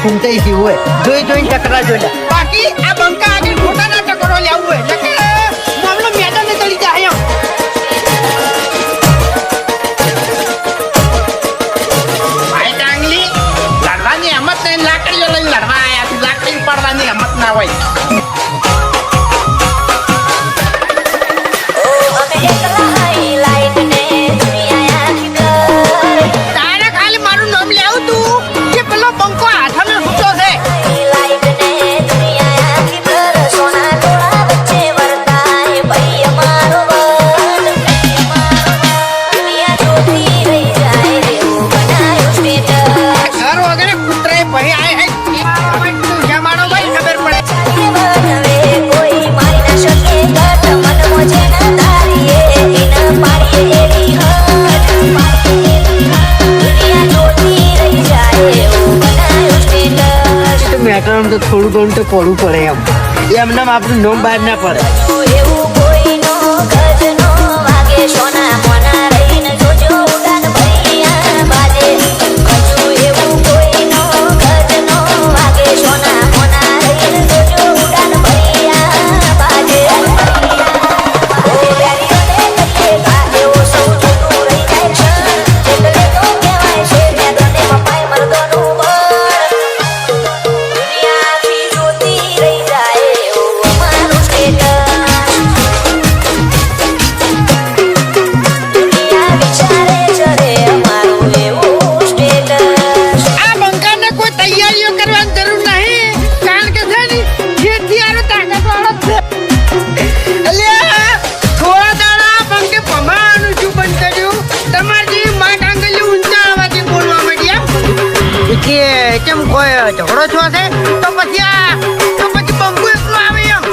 ફૂમતાઈ ગયું હોય જોઈ ટકરા જોઈ બાકી આ બંકા આગળ ખોટા ના ટકરો લેવું હોય મામલો મેદાન ને ચડી જાય એમ ભાઈ ડાંગલી લડવાની હિંમત નહીં લાકડીઓ લઈને લડવા આયા તું લાકડી ઉપાડવાની હિંમત ના હોય તારે ખાલી મારું નામ લેવું તું કે પેલો બંકો હાથમાં સૂતો છે ઘર વગેરે કૂતરે ભાઈ આય જમાડો ભાઈ ખબર પડે મેટરનું તો થોડું ઘણું તો પડવું પડે એમને આપણું નોમ બહાર ના પડે કેમ કોઈ ઝઘડો છો છે તો પછી બંબુ એકલો આવે એમ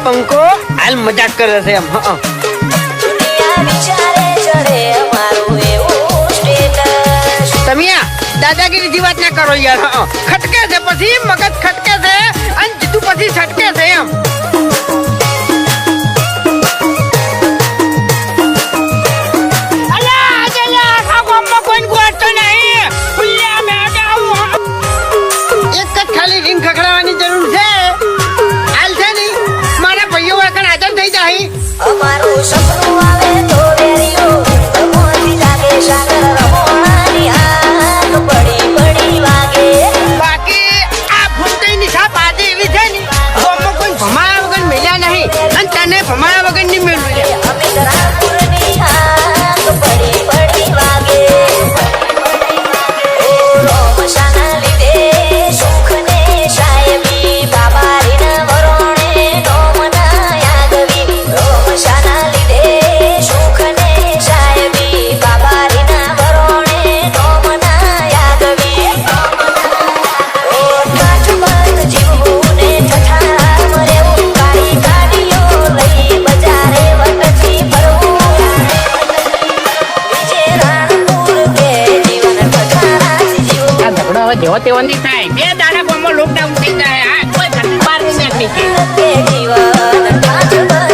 બંકો હાલ મજાક કરે છે એમ તમે દાદાગીરી વાત ના કરો યાર ખટકે છે પછી મગજ ખટકે છે અને જીતું પછી છટકે છે એમ એક જ ખાલી રીંગ ખખડાવવાની જરૂર છે અમારું સપનું આવે તો વેરીઓ મોતી લાગે સાગર રમોણાની આગ પડી વાગે બાકી આ ફૂમતાઈની છાપ આજે એવી છે ને ગોમમાં કોઈ ભમાયા વગર મેલ્યા નહીં અને તને ભમાયા વગર નહીં મેળવું છે અમિત રામપુરની આગ પડી વાગે ઓ રોમશાના લીધે સુખને સાહેબી બાબારીના વરોણે નોમના યાદવી રોમશાના લીધે સુખને સાહેબી બાબારીના વરોણે નોમના યાદવી ઓ કાઠબંધ જીવને ઠઠામ રેવું કાળી ગાડીઓ લઈ બજારે વટથી ફરવું વિજય રાણપુર કે જીવન ઠઠારાથી જીવવું આ ઝઘડો હવે જેવો તેવો નહીં થાય બે દાડા ગામમાં લોકડાઉન થઈ જાય કોઈ ઘર બહાર નહીં નીકળી કે જીવન કાઠબંધ